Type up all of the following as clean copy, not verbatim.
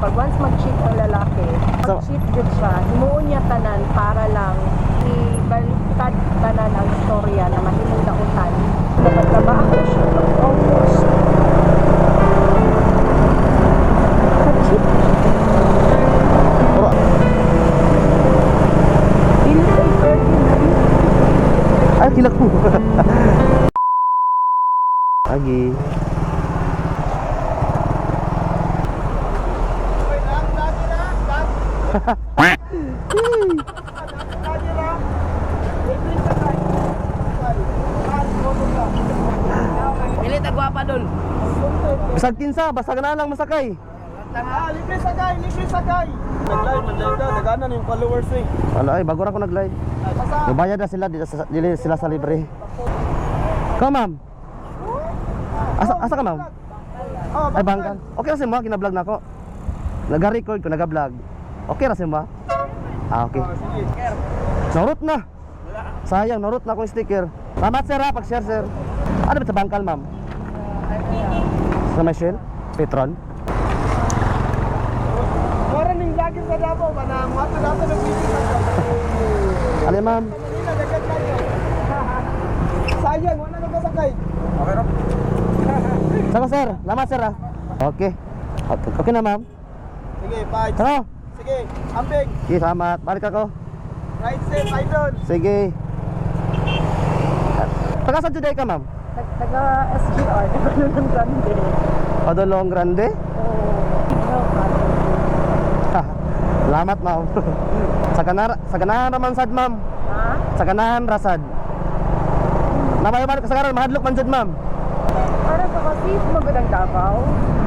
pag once mag-cheat ang lalaki, mag-cheat jud siya, himuon niya tanan para lang ibaliktad tanan ang istorya na mahimong dautan. Nagtrabaho siya pag-focus. Mag-cheat. Ay, kilak mo. Lagi. Pili tagwapa dun. Bisag kinsa, basta na lang masakay. Libre sakay, libre sakay. Nag-live man dahil ka, nagana na yung followers eh. Ano ay, bago na ako nag-live. Nabayad na sila, dili sila sa libre. Ka ma'am? Asa ka ma'am? Ay, Bangkal. Okay na si mo, kina-vlog na ako. Nag-record ko, nag-vlog. Okay na si mo? Ah, okay. Narot na. Sayang, narot na akong sticker. Salamat sir ha, pag-share sir. Ano ba sa Bangkal ma'am? Sa may Shell? Petron? Mara ning lagi sa Davao ba na mato dato ng video sa Ano yan, ma'am? kanina dagat tayo. Sayang wala nang kasakay. Okay ra. Saka sir, salamat sir ha. Okay. Okay na ma'am. Sige, bye. Ano? Sige, ambing. Okay, salamat. Balik ako. Ride safe, idol. Sige. Taga saan today ka ma'am? Taga SGR, Dalong Grande. Padulong Grande? Salamat ma'am. Sa ganahan naman sad ma'am. Ha? Sa ganahan rasad. Namayo ba sa karon mahadlok man jud ma'am. Para sa kasi magandang Davao,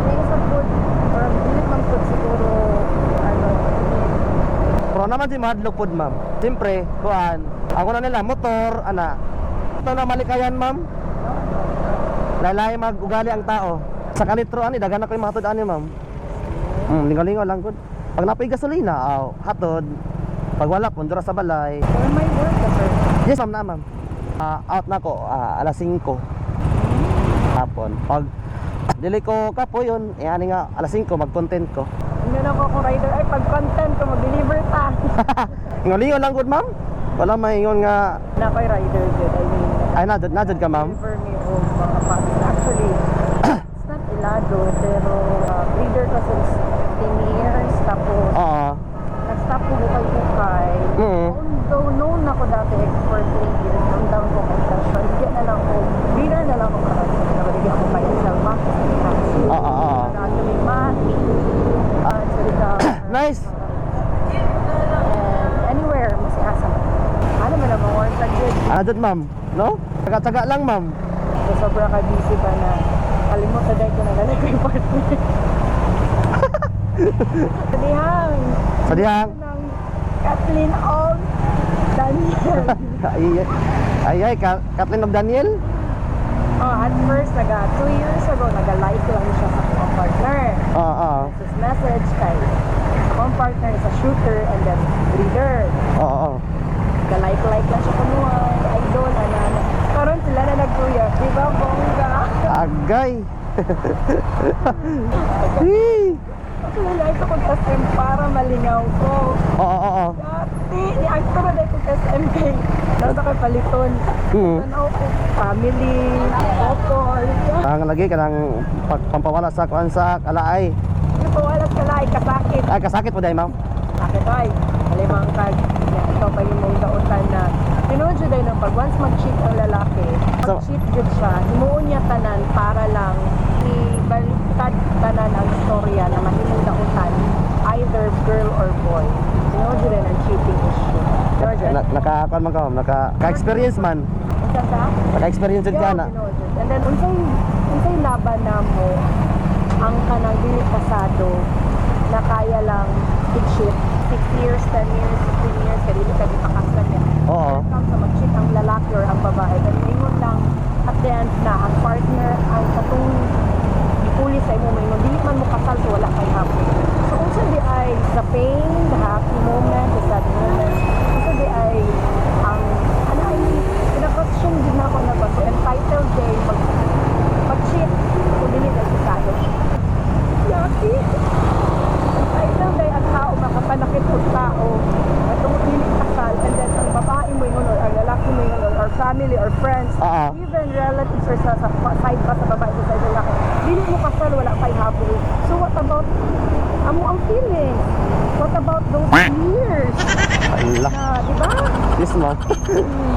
may isang food, parang bilit man food siguro, ano, Pero naman di mahadlok pod ma'am. Siyempre, kuan. Ako na nila motor ana. Ito na malikayan ma'am. Lalay mag-ugali ang tao. Sa kalitro ani dagan na ko yung mahatod ani ma'am. Lingaw-lingaw lang gud. Pag napay gasolina, hatod. Pag wala pundura sa balay. or may work ka, sir. Yes ma'am na ma'am. Out na ko alas 5 hapon. Pag dili ko kapo yun, ani nga alas 5 mag-content ko. Hindi na ako kung rider, ay pag-content ko, mag-deliver ta. Lingaw-lingaw lang gud ma'am. Wala maingon nga Na ko'y rider did, I mean, ay nadod ka ma'am. deliver me home mga packs. Actually, it's not ilado, pero leader ko since 10 years, tapos Oo. nag-stop ko bukay-bukay. Mm. Although known ako dati expert 3 years, down ko kay Tasha, hindi na lang ako, leader na lang ako karating. Nabalik ako kay Selma, Oo. actually, mati. Nice. And anywhere, masiasa. Ano man ang mga work good. Adot ma'am, no? Taga-taga lang ma'am. So, sobra ka busy pa na kalimot na dahil ko na galing ko yung partner. Sadihang. Sa dihang. Ng Kathleen of Daniel. Ay, Kathleen of Daniel. At first, 2 years ago, nag-like lang siya sa akong partner. Oo. This message kay akong partner is a shooter and then breeder. Oo. Nag-like lang siya kumuhay, idol, ano. Karon sila na nagkuya, di ba, bongga? Agay. Like ako SM para malingaw ko. Oo. Dati, ni-actor na dahil ko SM kay nasa kay paliton. Tanaw ko, family, couple. Ang lagi kanang pampawala sa kuan sa kalaay. Hindi po wala ka lang, kasakit. Ay kasakit po dai ma'am. Sakit ay, malimang kag. Ito pa yung mong dautan na tinuod siya dahil ng pag once mag-cheat ang lalaki, mag-cheat jud siya, himuon niya tanan para lang ibaliktad tanan ang istorya na mahimong dautan, either girl or boy. Tinuod siya dahil ang cheating issue. Naka-kuan man ka ma'am, naka-experience man. Unsa sa? Naka-experience jud ka na. And then unsay laban na mo ang kanang dili kasado na kaya lang i-cheat 6 years, 10 years, 15 years, kaya dili ka ipakaslan niya. Oo. Come sa mag-cheat ang lalaki or ang babae, then ingon lang at the end na ang partner ang katong ipuli sa imo, ingon dili man mo kasal so wala kay hapon. So unsa di ay the pain, the happy moment, the sad moment, unsa di ay ang ano ay pinaka-question din na ako na ba so entitled day pag-cheat kung dili na kasado. Yaki. Amo ang feelings. What about those years? Ala. Na, di ba? Yes, ma'am.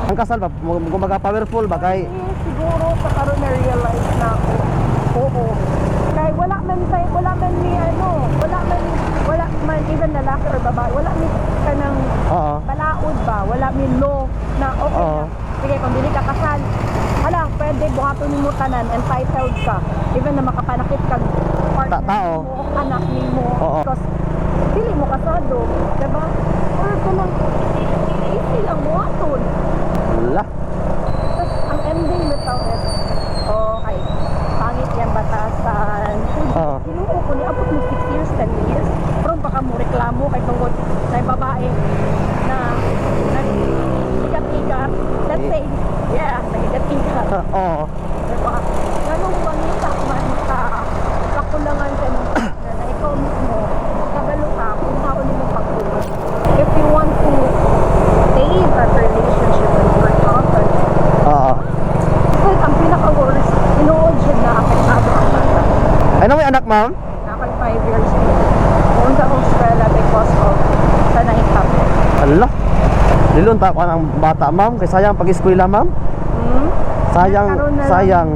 Ang kasal ba? Kumbaga powerful ba? Kay, Siguro sa karon na realize na ako. Oo. Kaya wala man ni wala man even lalaki or babae, wala ni kanang oo. balaod ba? Wala mi law na okay Oo. na. Sige, kung dili ka kasal, hala, pwede buhaton nimo tanan, entitled ka. Even na makapanakit kag partner Tao. mo, o anak nimo. Oo. Because dili mo kasado, diba? Or kanang easy lang buhaton. Ala. Tapos ang ending bitaw is, okay, pangit yung batasan. Oo. Kinuha ko ni abot mo 6 years, 10 years. Pero baka mo reklamo kay tungkol sa babae na nag-igat-igat. Let's say, yeah, nag-igat-igat. Oo. Diba? Ganong manita man sa kakulangan ka ng partner na ikaw mismo, kabalo ka kung saan mo pagtulog. If you want to save a relationship and work out, Oo. kasi ang pinaka-worst, inuod siya na apektado ang bata. Ano may anak, ma'am? Nakal 5 years old. Kung sa Australia because of sa nahitabo. Ala. Lilunta ko ang bata, ma'am. Kaya sayang pag-eskwela, ma'am. Sayang.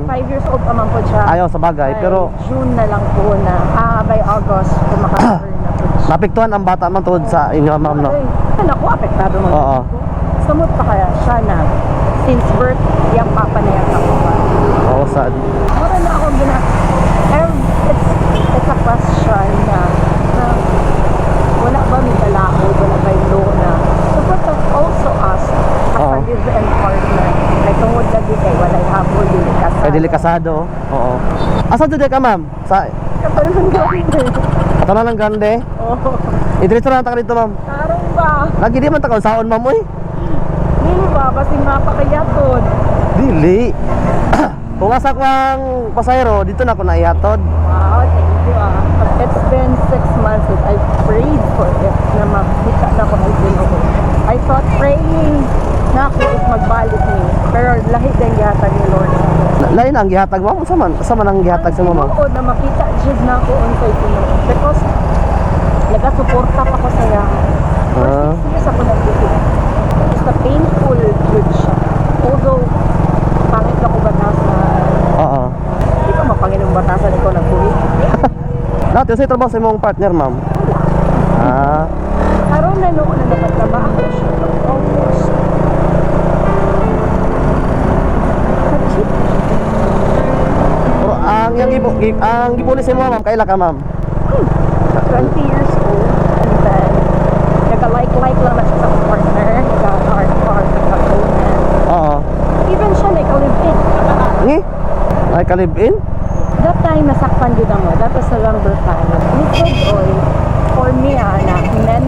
5 years old pa man po siya. Ayaw sa bagay, By pero June na lang po na, by August, kumakaroon na po siya. napiktuhan ang bata man tungod sa inyo, ma'am, no? Ay, naku, apektado mga Oo. Samot pa kaya siya na since birth, yung papa na yung kapawa. Oo, sad. Mura na ako it's a question na wala ba may balaod, wala ba yung law na support us also us as Oo. a live-in partner. Like, tungod lagi kay wala yung habol, dili kasal. Ay, delikasado. Oo. Asan to ka, ma'am? Sa Kapalan gawin eh. Katanan ng Grande. Oo. Idritso na ta dito, ma'am. Tarong ba? Lagi di man ta kaunsaon, ma'am, oy. Dili ba? Basing mapakayaton. Dili. Kung asa ko ang pasayro, dito na ako naihatod. Wow, thank you ah. It's been 6 months that I prayed for it na makita na ko ang Ginoo. I thought praying na ako is magbalik ni. Pero lahi din yata ni Lord sa akin. Lain ang gihatag, ma'am. Sa man ang gihatag sa mo, ma'am? Oo, na makita dyan na ako unsay Ginoo. Because nagasuporta pa ko sa iya. For Ah. 6 years ako nag-isip. It's a painful good siya. Although, pangit na ko batasan. Oo. Hindi ka mapanginong batasan, ikaw nagpuwis. Lahat yun sa trabaho sa imong partner, ma'am. Ah. Karoon na noon na nagtatrabaho siya. Almost. Kachip. Pero ang gipulis mo, ma'am, kaila ka, ma'am? 20 years old. And then, nagka-like lang na siya sa partner. Nagka-heart, nagka-comment. Oo. Even siya, nagka-live-in. Ni? Ay kalib-in? That time, nasakpan din ako. That was a lumber time. Little boy, for me, na then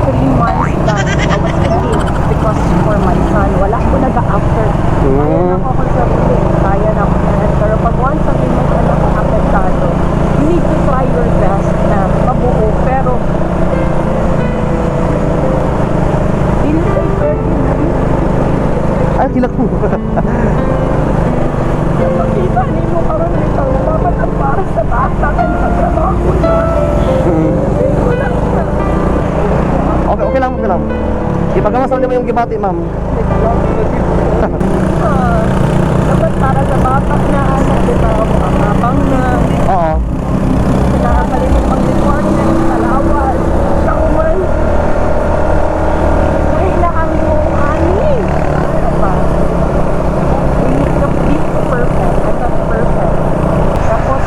3 months lang, I was thinking because for my son, wala ko nag-after. Kaya na ako sarili, kaya na ako na. Pero pag once ang imong anak ang apektado, you need to try your best na mabuo. Pero, dili ko pwede na rin. Ay, kilak mo. Nakita niyo mo karoon nito, dapat ang para sa bata ka na trabaho na. Wala na. Okay lang, okay lang. Ipagawasan mo yung gibati, ma'am. Dapat para sa bata na anak, di ba? Ang mabang na, Oo. nakakalimit pang requirement, alawas, sa uman. Kailangan mo, ani. Ano ba? We need to be perfect. I'm not perfect. Tapos,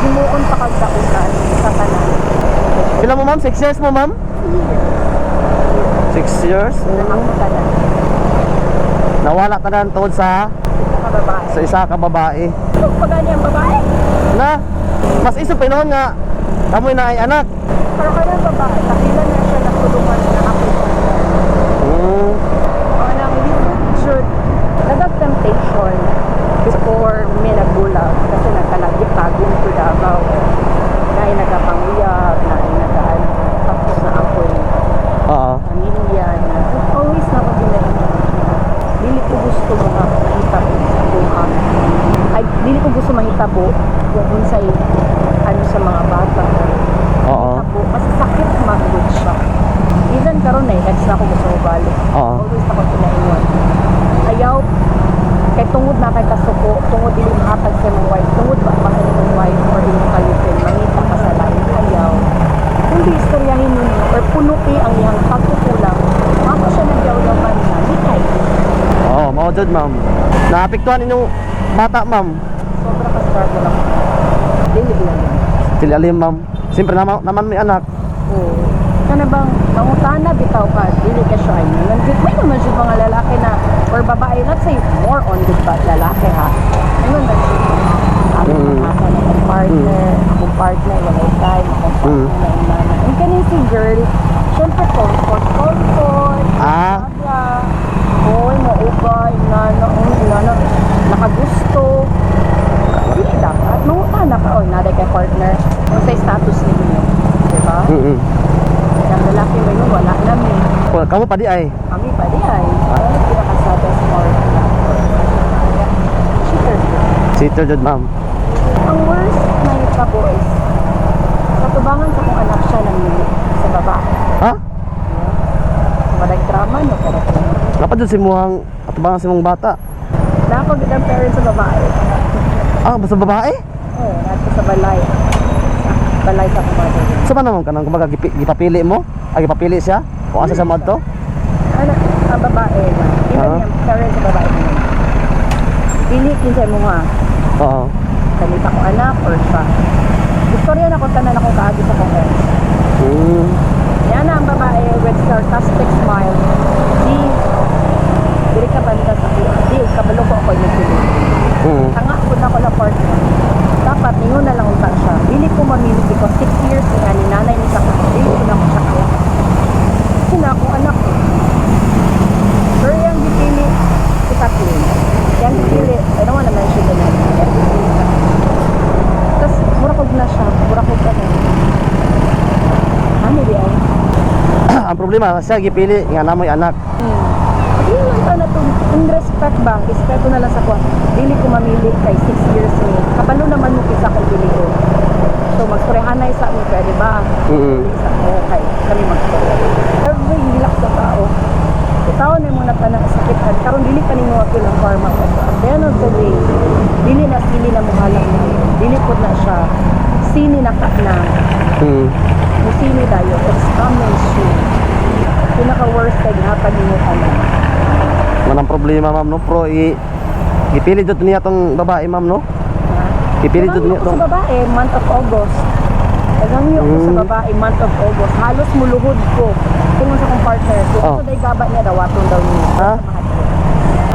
himuon pa kagdakutan sa tanan. Ilan mo, ma'am? 6 years mo, ma'am? 6 years? Nakakutanan. Nawala tanan tungod sa Kababae. isa ka babae. Pag ang babae, Na, mas iso pinon nga kamoy na ay anak. pero kaya babae, kahilan na siya natulungan na ako. Hmm. Nang should nadag temptation before may nagbulag kasi nagkalagitagong ko Davao. Dahil nagapanguyab, dahil nagaan tapos na ako yung Oo. pamilya na always na ako ginagawa. Dili ko gusto mga mahitabo sa buhay. Ay, dili ko gusto mahitabo kung unsay ano sa mga bata. Oo. Ako, kasi sakit mag-good siya. Even karon na next na ako gusto mo balik. Oo. Always ako pinaingon. Ayaw, kay tungod na kay kasuko, tungod din hatag sa mong wife, tungod ba pa sa mong wife or imong kalipin, mangita ka sa lain, ayaw. Kung di istoryahin mo or punuki ang iyang pagkukulang, ako siya nagyaw-yawan na, likay. Oo, mao jud ma'am. Naapektuhan inyong bata ma'am. Sobra ka-struggle ako. Dili lang yan. Dili alim ma'am. Siyempre naman may anak. Oo. Kana bang mangutana bitaw ka, dili ka siya ay nandiyo. May naman siya mga lalaki na or babae, let's say more on good ba lalaki ha. Ayun na siya. Ako asa na akong partner, wala time, akong partner na inana. Ang kanin si girl, syempre comfort, Ah. bla, hoy, maugay, inana, nakagusto. Dili dapat, mangutana ka, oy, naday kay partner, ano sa status ninyo, diba? Ang lalaki ba yun, wala namin. Well, kamu pa di ay. Kami pa di ay. Ano pinakasada sa part? Cheater. Sister jud ma'am. Ang worst na itabo is sa tubangan sa kung anak siya namili sa babae. Ha? Walang drama, no? Pero Dapat jud si muhang atubangan si mong bata. napag ang parents sa babae. Ah, basta babae? Oo, nato sa balay. Sa balay sa kumaday. Sa ba naman kanang kumbaga gipapili mo? Ay gipapili siya? O asa sa mod to? Ano, ang babae na. Even yung parents sa babae na. Pili kinsay mo nga. Oo. Kanita ko anak or siya. Istorya na ko tanan akong kaagi sa kong parents. Yan na ang babae with sarcastic smile. Dili ka banda sa kuya. Di, kabalo ko ako yung pili. Tanga ko na ko na partner. Dapat, ningon na lang unta siya. Dili ko mamili because 6 years nga ni nanay ni sa kuya. Dili ko na ko siya kaya. Kasi na akong anak ko. Pero yung dipili, si Kathleen. Yung dipili, I don't wanna mention the name. Yung dipili sa tapos, murakog na siya. Murakog ka na. Ano di ay? Ang problema siya gipili nga namoy anak. Hindi lang ito na ito. In respect ba? Respeto na lang sa kuha. Dili ko mamili kay 6 years ni. Kabalo naman mo kisa kay dili ko. So, magsurehanay sa amin kaya, di ba? Sa okay. Kami magsurehan. Every hilak sa tao. Sa tao na mo na pa ng sakitan. Karon dili pa ninyo apil ang karma ko. At the end of the day, dili na sili na muhalang na yun. Dili po na siya. Sini na ka na. Musini tayo. It's coming soon. Pinaka-worst kay gihapon ninyo tanan. Manang problema ma'am no, pro gipili jud niya tong babae ma'am no. Gipili jud niya Ko tong sa babae, month of August. Nagangyo ko sa babae, month of August. Halos muluhod ko. Tungkol sa kong partner ko. Oh. So, day gabat niya daw, watong daw niya. Ha?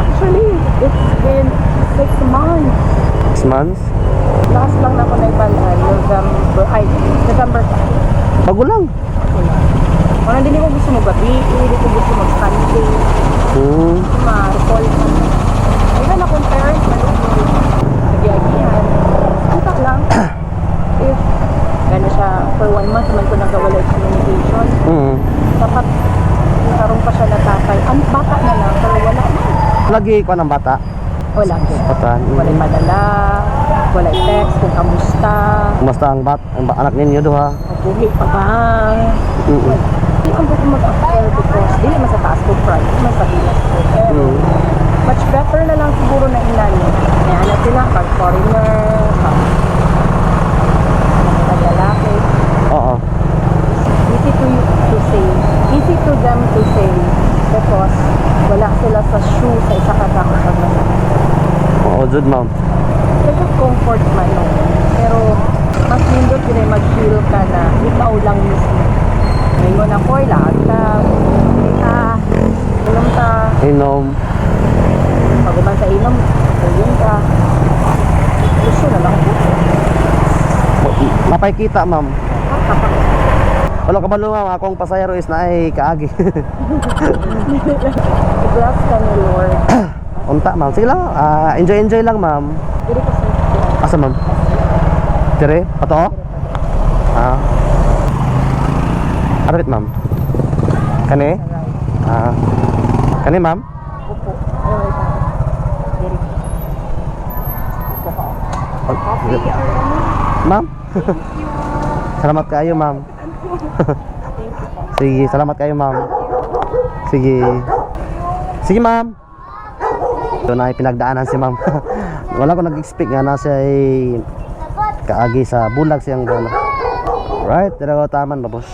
Actually, it's been 6 months. 6 months. Last lang na ako na ibalaan, November 5. Bago lang. Kung hindi ko gusto mag-gabi, hindi ko gusto mag-standing. Ma-recall ko. Even akong parents, malungkot. Nag-iagihan. Kita lang. If gano'n siya, for 1 month naman ko nagawala yung communication. Dapat nakaroon pa siya na tatay. Ang bata na lang, pero wala na. Lagi ko ng bata. Wala din. Bata. Wala padala, wala text kung kamusta. Kumusta ang anak ninyo duha? Buhi pa ba? Hindi ang buti mag-after because hindi naman sa taas ko pride, mas sa bilas ko. Pero much better na lang siguro na ilan. Kaya na sila, pag foreigner, pag lalaki. Oo. Easy to say. Easy to them to say because wala sila sa shoe sa isa katako pag masakit. Oo jud ma'am. Kasi comfort man no. Pero mas nindot yun ay mag-feel ka na ikaw lang mismo. Ngayon ako ay lahat ka. Inom ka. Inom. Pag uman sa inom, tulong ka. Gusto na lang po. Napay kita ma'am. Wala ka balo ma'am, akong pasayro is na ay kaagi. I-bless ka ni Lord. Unta ma'am. Sige lang, enjoy lang ma'am. Dili ka sa Asa ma'am? Dire? Pato? Arapit ma'am. Kani? Kani ma'am? upo. Ay, diri. Upo ka. Coffee or ano? Ma'am? Salamat kayo, ma'am. Sige, salamat kayo, ma'am. Sige. Sige, ma'am. Ito na ay pinagdaanan si ma'am. Wala ko nag-expect nga na siya ay kaagi sa bulag siyang gano'n. Right, tira ko taman, babos.